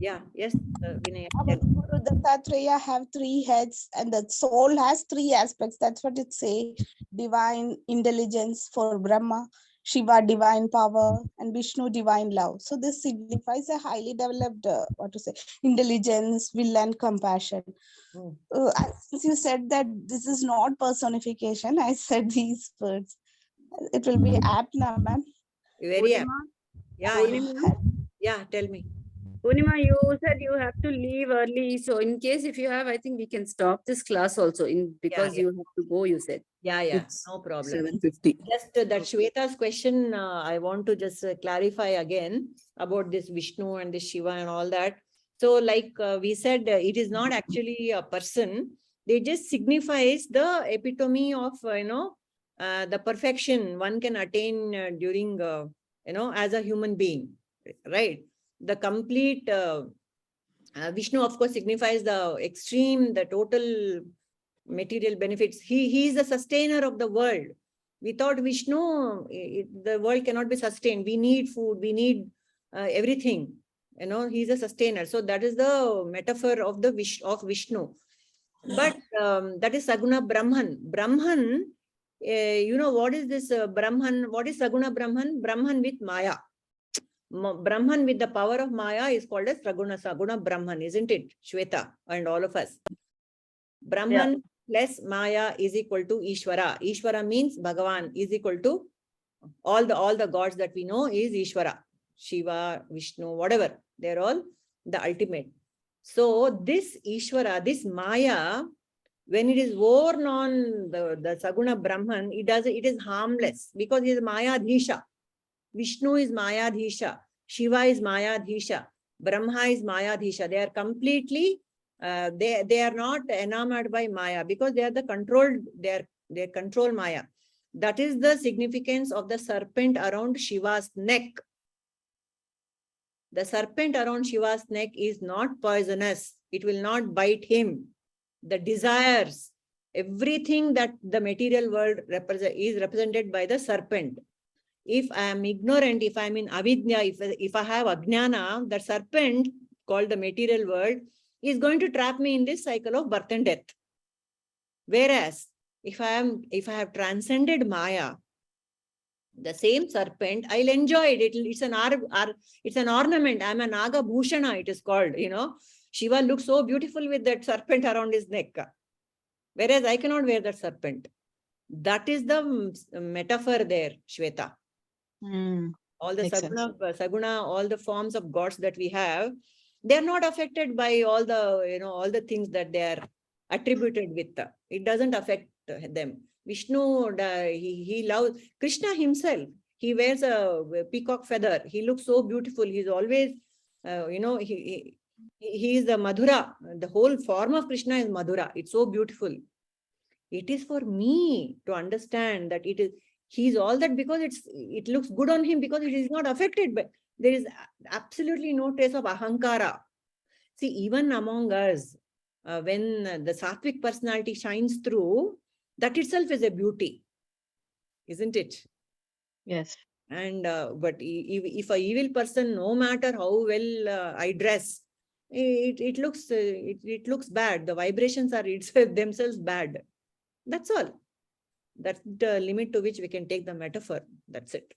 Yeah, yes, Vinay.
our Guru Dattatreya have 3 heads, and the soul has 3 aspects. That's what it say. Divine intelligence for Brahma, Shiva divine power, and Vishnu divine love. So this signifies a highly developed, intelligence, will, and compassion.
Mm.
Since you said that this is not personification, I said these words. It will be apt now, ma'am.
Very apt. Yeah,
Purnima,
yeah, tell me.
Purnima, you said you have to leave early. So in case if you have, I think we can stop this class also because
yeah.
you have to go, you said.
Yeah, yeah,
It's
no problem.
7:50.
Just that Shweta's question, I want to just clarify again about this Vishnu and this Shiva and all that. So like we said, it is not actually a person. They just signifies the epitome of, the perfection one can attain during, as a human being, right? The complete, Vishnu, of course, signifies the extreme, the total material benefits. He is the sustainer of the world. Without Vishnu, the world cannot be sustained. We need food, we need everything. He's a sustainer. So that is the metaphor of the Vishnu. But that is Saguna Brahman. Brahman, what is this Brahman? What is Saguna Brahman? Brahman with Maya. Brahman with the power of Maya is called as Saguna Brahman, isn't it, Shweta and all of us? Brahman plus Maya is equal to Ishvara. Ishvara means Bhagavan is equal to all the gods that we know is Ishvara. Shiva, Vishnu, whatever. They're all the ultimate. So this Ishvara, this Maya, when it is worn on the Saguna Brahman, it is harmless because it is Mayadhisha. Vishnu is Mayadhisha. Shiva is Mayadhisha. Brahma is Mayadhisha. They are completely they are not enamored by Maya because they are the controlled, they control Maya. That is the significance of the serpent around Shiva's neck. The serpent around Shiva's neck is not poisonous. It will not bite him. The desires, everything that the material world is represented by the serpent. If I am ignorant, if I am in avidya, if I have ajnana, the serpent called the material world is going to trap me in this cycle of birth and death. Whereas if I have transcended Maya, the same serpent, I'll enjoy it. It's an ornament. I'm a Naga Bhushana, it is called, Shiva looks so beautiful with that serpent around his neck. Whereas I cannot wear that serpent. That is the metaphor there, Shweta. All the Saguna, all the forms of gods that we have, they are not affected by all the things that they are attributed with. It doesn't affect them. Vishnu, he loves Krishna himself. He wears a peacock feather. He looks so beautiful. He's always, he is the Madhura. The whole form of Krishna is Madhura. It's so beautiful. It is for me to understand that he's all that because it looks good on him because it is not affected by, there is absolutely no trace of ahankara. See, even among us, when the sattvic personality shines through, that itself is a beauty, isn't it?
Yes.
And but if a evil person, no matter how well I dress, it looks bad. The vibrations are themselves bad. That's all. That's the limit to which we can take the metaphor. That's it.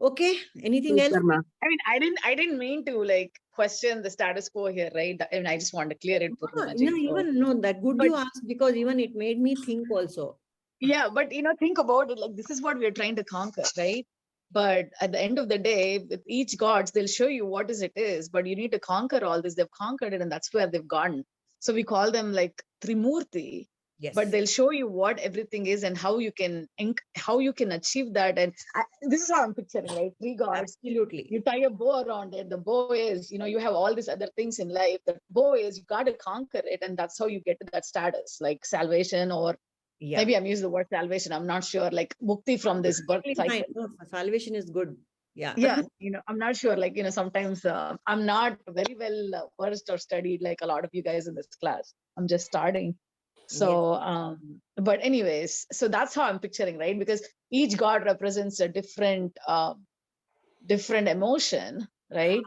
Okay. Anything else?
I mean, I didn't mean to question the status quo here, right? I mean, I just want to clear it.
That good you asked because even it made me think also.
Yeah, but think about it. Like, this is what we're trying to conquer, right? But at the end of the day, with each gods, they'll show you what it is. But you need to conquer all this. They've conquered it, and that's where they've gone. So we call them like Trimurti. Yes. But they'll show you what everything is and how you can achieve that. And this is how I'm picturing, right? 3 gods.
Absolutely.
You tie a bow around it. The bow is, you have all these other things in life. The bow is you got to conquer it, and that's how you get to that status, like salvation, or maybe I'm using the word salvation. I'm not sure, like mukti from this birth cycle.
No, salvation is good. Yeah.
I'm not sure. Sometimes I'm not very well versed or studied like a lot of you guys in this class. I'm just starting. So, but anyways, so that's how I'm picturing, right? Because each god represents a different emotion, right?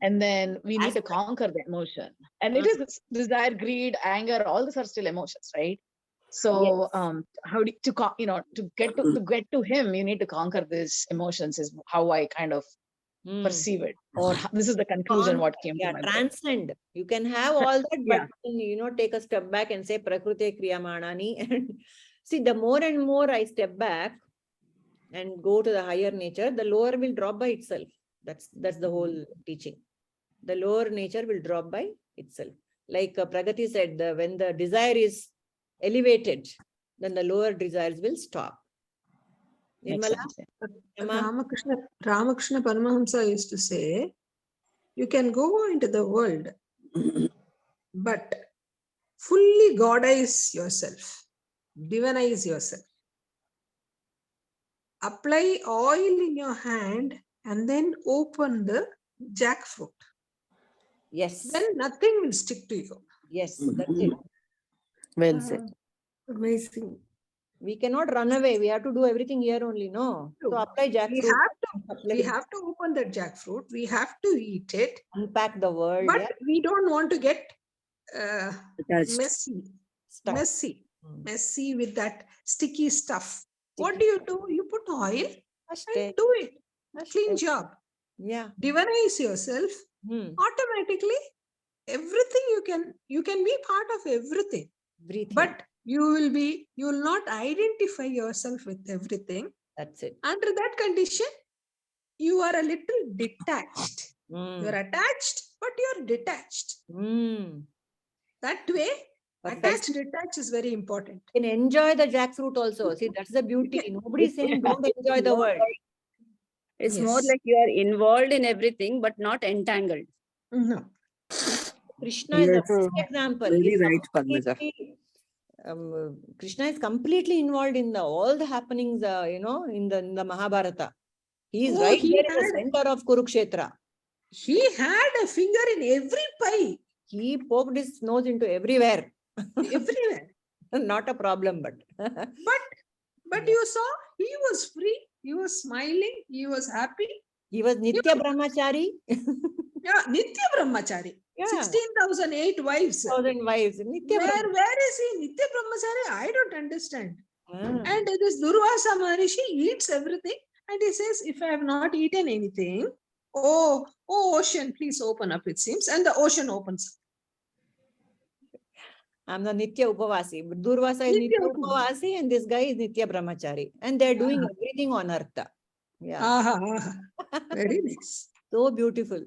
And then we need to
Aspect.
conquer the emotion. And it is this desire, greed, anger, all these are still emotions, right? So how do to get to him, you need to conquer these emotions is how I kind of perceive it. Or this is the conclusion what came to my brain.
Transcend. You can have all that,
Yeah.
but take a step back and say Prakrute Kriyamanani. And see, the more and more I step back and go to the higher nature, the lower will drop by itself. That's the whole teaching. The lower nature will drop by itself. Like Pragati said, when the desire is elevated, then the lower desires will stop. Nirmala?
Ramakrishna Paramahamsa used to say, you can go into the world, but fully Godize yourself, divinize yourself. Apply oil in your hand and then open the jackfruit.
Yes.
Then nothing will stick to you.
Yes, that's it.
Well said.
Amazing.
We cannot run away. We have to do everything here only, no? So apply jackfruit.
We have to open that jackfruit. We have to eat it.
Unpack the world.
But we don't want to get messy with that sticky stuff. What do? You put oil and do it. Clean job.
Yeah.
Divinize yourself. Automatically, everything you can be part of everything. But you will not identify yourself with everything.
That's it.
Under that condition, you are a little detached. You're attached, but you're detached. That way, attached, detached is very important.
You can enjoy the jackfruit also. See, that's the beauty. Nobody's saying don't enjoy the world.
It's more like you are involved in everything, but not entangled.
No.
Krishna is the best example.
Very right, Padmaja.
Krishna is completely involved in all the happenings, in the Mahabharata. He is there in the center of Kurukshetra.
He had a finger in every pie.
He poked his nose into everywhere.
Everywhere.
Not a problem, but.
But you saw, he was free. He was smiling. He was happy.
He was Nitya Brahmachari.
Yeah, Nitya Brahmachari. Yeah. 16,008 wives.
1,000 wives.
Where is he? Nitya Brahmachari? I don't understand. And this Durvasa Maharishi eats everything. And he says, if I have not eaten anything, oh, ocean, please open up, it seems. And the ocean opens up.
I'm the Nitya Upavasi. Durvasa is Nitya Upavasi and this guy is Nitya Brahmachari. And they're doing everything on earth. Yeah.
Very nice.
So beautiful.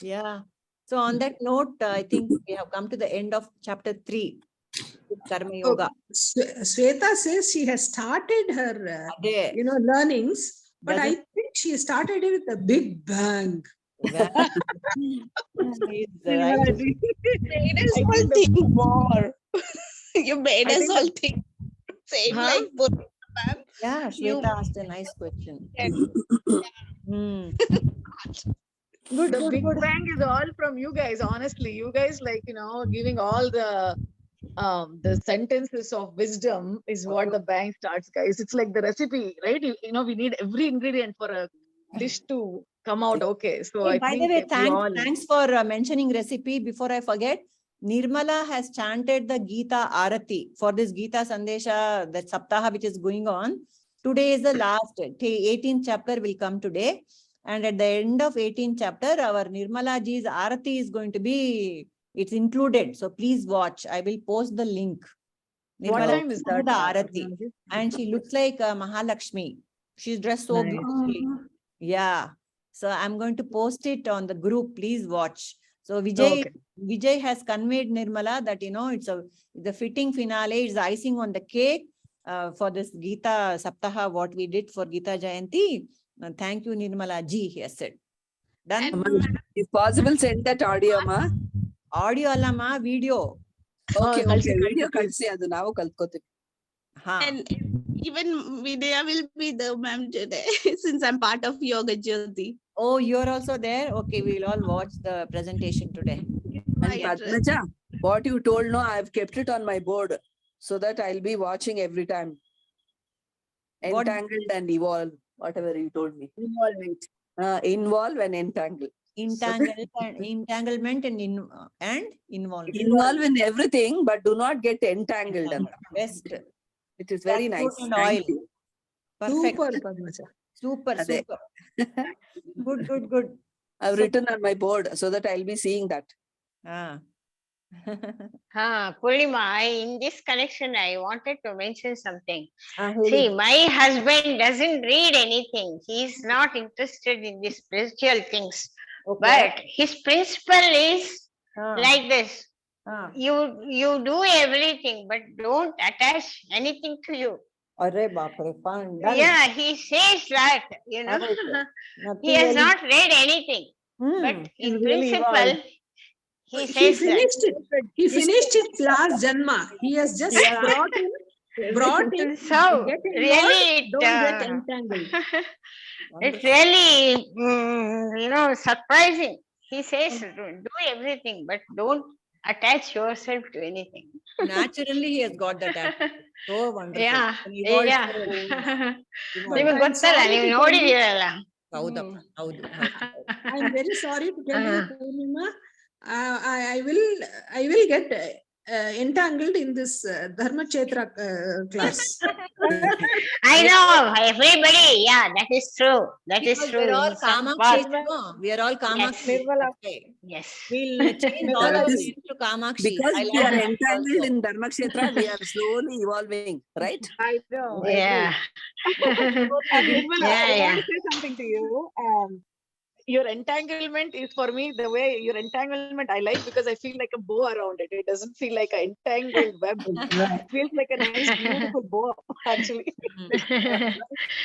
Yeah. So on that note, I think we have come to the end of chapter 3. Karma Yoga.
Sweta says she has started her learnings, but I think she started it with a big bang.
You made us all think more. You made us all think. Same like Buddha.
Yeah, Shweta asked a nice question.
Good, the big bang is all from you guys, honestly. You guys giving all the sentences of wisdom is what the bang starts, guys. It's like the recipe, right? We need every ingredient for a dish to come out okay. So
hey, by the way, thanks for mentioning recipe. Before I forget, Nirmala has chanted the Gita Arati for this Gita Sandesha, that Saptaha which is going on. Today is the last, 18th chapter will come today. And at the end of 18th chapter, our Nirmala ji's Arati is going to be, it's included. So please watch. I will post the link. Nirmala,
what time is that?
The Arati. And she looks like Mahalakshmi. She's dressed so beautifully. Yeah. So I'm going to post it on the group. Please watch. So Vijay has conveyed Nirmala that, it's the fitting finale. It's the icing on the cake for this Gita Saptaha, what we did for Gita Jayanti. Thank you, Nirmala ji, he has said. Done?
If possible, send that audio, ma.
Audio alla ma, video.
Okay, video kalsi adu navu kalkote.
And even Vidya will be the ma'am today since I'm part of Yoga Jyoti.
Oh, you're also there? Okay, we'll all watch the presentation today.
And Padmaja, what you told, no, I've kept it on my board so that I'll be watching every time. Entangled and evolve, whatever you told me.
Involvement.
Involve and entangle.
entanglement and involvement.
Involve in everything, but do not get entangled.
Best.
It is very nice.
And
Thank
oil.
you.
Perfect.
Super, Padmaja.
Super,
Ade.
super. Good.
I've
So-
written on my board so that I'll be seeing that.
Ah.
Purnima, in this connection, I wanted to mention something.
Heli.
See, my husband doesn't read anything. He's not interested in these spiritual things.
Okay.
But his principle is
Ah.
like this.
Ah.
You do everything, but don't attach anything to you.
Arre bapre, fine. Done.
Yeah, he says that, you know.
Nothing
He has
else.
not read anything. But in
really
principle,
evolved.
he
He
says that.
finished it. He finished his last Janma. He has just brought in.
So,
Get involved,
really,
don't get entangled.
it's really, you know, surprising. He says, do everything, but don't attach yourself to anything.
Naturally, he has got that attitude. So wonderful.
Yeah,
And evolved
yeah.
so-
ನಿಮಗೆ
I'm
ಗೊತ್ತಲ್ಲ
sorry
ನೀವು
to tell you-
ನೋಡಿದೀರಲ್ಲ.
ಹೌದಪ್ಪ, ಹೌದು.
I'm very sorry to tell you, Purnima, I will get entangled in this Dharma Kshetra class.
I know, everybody, yeah, that is true. That is
Because
true.
we're all
in some
Kamakshi.
part.
No, we are all Kamakshi. Okay.
Yes.
We'll change all our names to Kamakshi.
Because
I
we
like
are
that
entangled
also.
in Dharma Kshetra, we are slowly evolving, right?
I know.
Yeah.
And Nirmala,
Yeah,
I
yeah.
want to say something to you. Your entanglement is, for me, the way your entanglement I like, because I feel like a bow around it. It doesn't feel like an entangled web. It feels like a nice, beautiful bow, actually.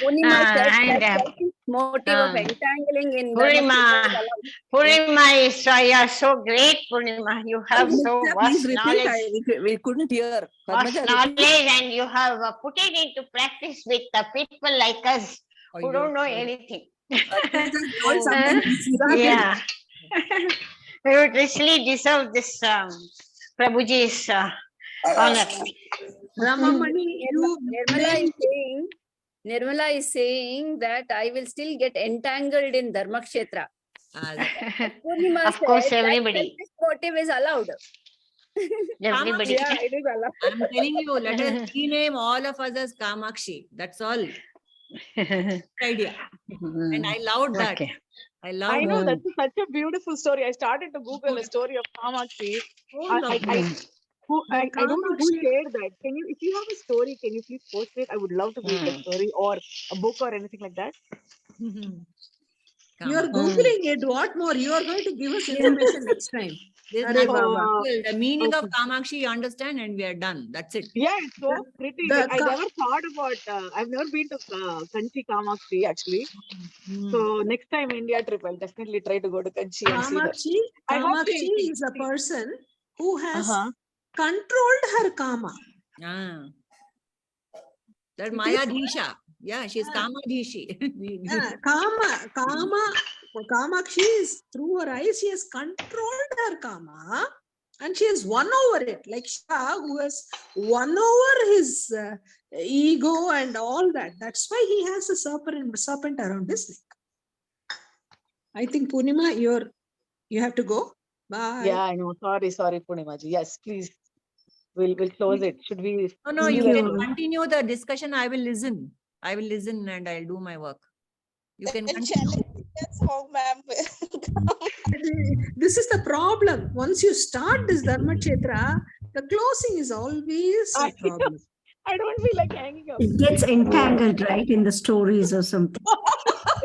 Purnima said
and,
that selfish motive of entangling in
Purnima,
Dharma Kshetra.
Purnima is, you are so great, Purnima. You have so
Please
vast
repeat.
knowledge.
We couldn't hear.
Vast
Padmaja, repeat.
knowledge, and you have put it into practice with the people like us who
Ayyo.
don't know anything.
Padmaja told something. Please repeat.
Yeah. We would richly deserve this Prabhuji's honor.
Ramamani, you
Nirmala is saying that I will still get entangled in Dharma Kshetra. Purnima
Of course,
said that
everybody.
selfish motive is allowed.
Everybody.
Yeah, it is allowed.
I'm telling you, let us rename all of us as Kamakshi. That's all. Idea. And I loved that.
Okay.
I loved
I know,
that.
that's such a beautiful story. I started to Google the story of Kamakshi. I don't know who shared that. Can you, if you have a story, can you please post it? I would love to read the story, or a book or anything like that.
are Googling it. What more? You are going to give us information next time.
This
Arre
is
Baba.
the meaning of
Okay.
Kamakshi, you understand, and we are done. That's it.
Yeah, it's so pretty.
the
I
Ka-
never thought about, I've never been to Kanchi Kamakshi actually. So next time India trip, I'll definitely try to go to Kanchi and see that.
Kamakshi is a person who has controlled her kama.
Ah. That Mayadhisha. Yeah, she's Kamadhishi.
Kamakshi is, through her eyes, she has controlled her kama and she has won over it. Like Shah, who has won over his ego and all that. That's why he has a serpent around his neck. I think Purnima, you have to go. Bye.
Yeah, I know. Sorry, Purnimaji. Yes, please. We'll close it. Should we?
No, you can continue the discussion. I will listen and I'll do my work. You can continue.
That's how, ma'am.
This is the problem. Once you start this Dharma Kshetra, the closing is always a problem.
I don't feel like hanging up.
It gets entangled, right, in the stories or something.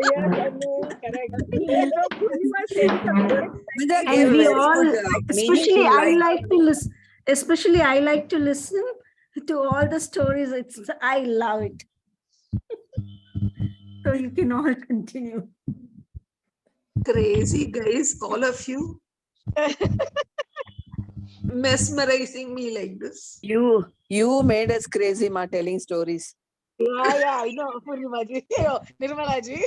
Yes, I know, correct. Purnima said something.
And we all, especially I like to listen to all the stories. I love it. So you can all continue.
Crazy guys, all of you. Mesmerizing me like this.
You made us crazy, ma, telling stories.
Yeah, I know, Purnimaji. Nirmalaji.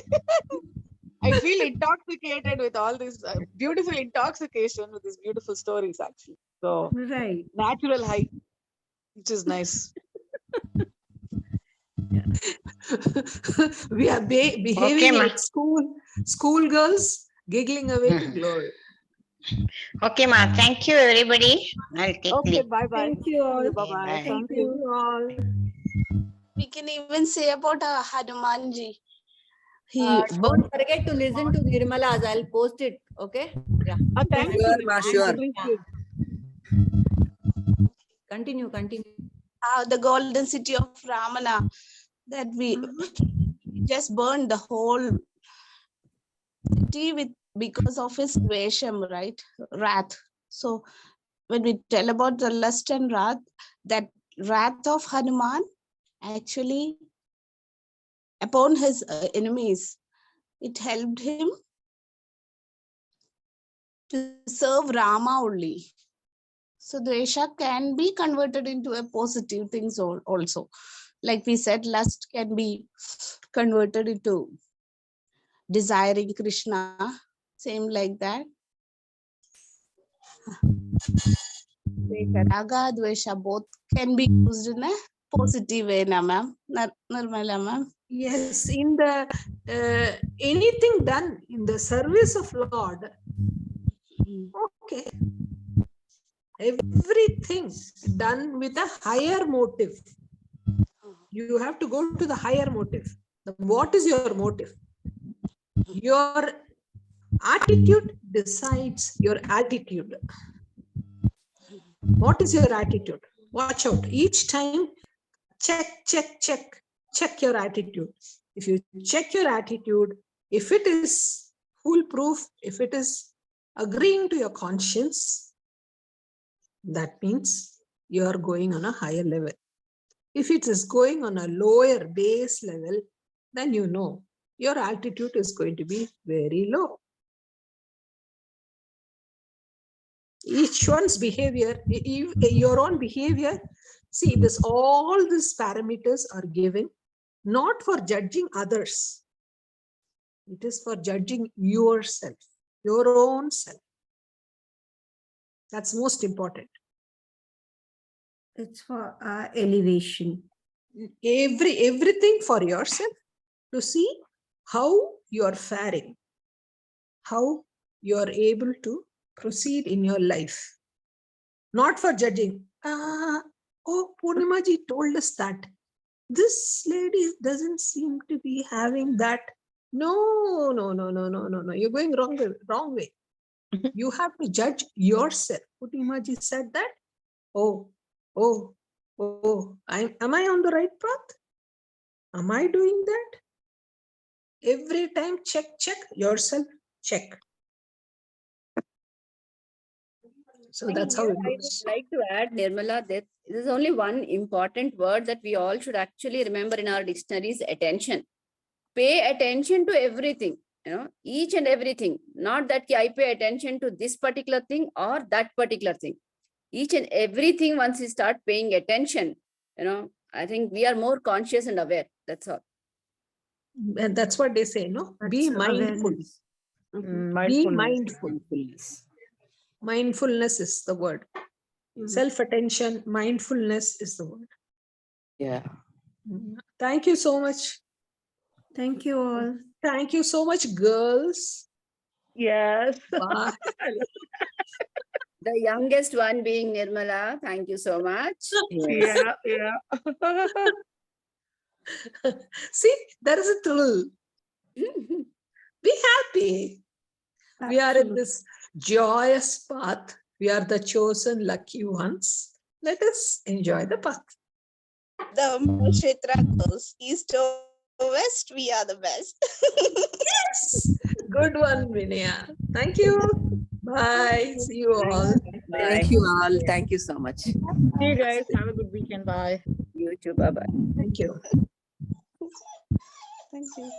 I feel intoxicated with all this beautiful intoxication with these beautiful stories, actually. So,
right.
Natural high, which is nice.
We are behaving like school girls giggling away to glory.
Okay, ma. Thank you, everybody. I'll take
Okay,
leave.
bye bye.
Thank you all.
Bye bye.
Bye.
Thank
Thank
you.
you all.
We can even say about Hanumanji. He
Don't forget to listen to Nirmala's. I'll post it. Okay. Yeah.
Thank
Sure,
you.
ma,
Thank
sure.
you. Thank you.
Continue.
the golden city of Ramana, that we just burned the whole city with because of his dvesham, right? Wrath. So when we tell about the lust and wrath, that wrath of Hanuman actually upon his enemies, it helped him to serve Rama only. So dvesha can be converted into a positive things also. Like we said, lust can be converted into desiring Krishna. Same like that. Raga, dvesha, both can be used in a positive way, na ma'am. Nirmala ma'am.
Yes, in the anything done in the service of Lord, okay. Everything done with a higher motive. You have to go to the higher motive. What is your motive? Your attitude decides your attitude. What is your attitude? Watch out. Each time, check your attitude. If you check your attitude, if it is foolproof, if it is agreeing to your conscience, that means you are going on a higher level. If it is going on a lower base level, then you know your altitude is going to be very low. Each one's behavior, your own behavior, see this, all these parameters are given not for judging others. It is for judging yourself, your own self. That's most important.
It's for elevation.
Everything for yourself, to see how you are faring, how you are able to proceed in your life. Not for judging. Oh, Purnimaji told us that this lady doesn't seem to be having that. No. You're going wrong way. You have to judge yourself. Purnimaji said that. Oh, am I on the right path? Am I doing that? Every time check yourself, check. So that's how it
I would
goes.
like to add, Nirmala, that there is only one important word that we all should actually remember in our dictionaries: attention. Pay attention to everything, each and everything. Not that I pay attention to this particular thing or that particular thing. Each and everything, once you start paying attention, I think we are more conscious and aware. That's all.
And that's what they say, no? Be mindful. Be mindful. Mindfulness is the word. Self-attention, mindfulness is the word.
Yeah.
Thank you so much.
Thank you all.
Thank you so much, girls.
Yes.
Bye.
The youngest one being Nirmala. Thank you so much.
Yes. Yeah.
See, there is a thrill. Be happy. We are in this joyous path. We are the chosen lucky ones. Let us enjoy the path.
The Kshetra goes east or west, we are the best.
Yes. Good one, Vinaya. Thank you. Bye. See you all.
Thank you all. Thank you so much.
See you guys. Have a good weekend. Bye.
You too. Bye-bye.
Thank you.
Thank you.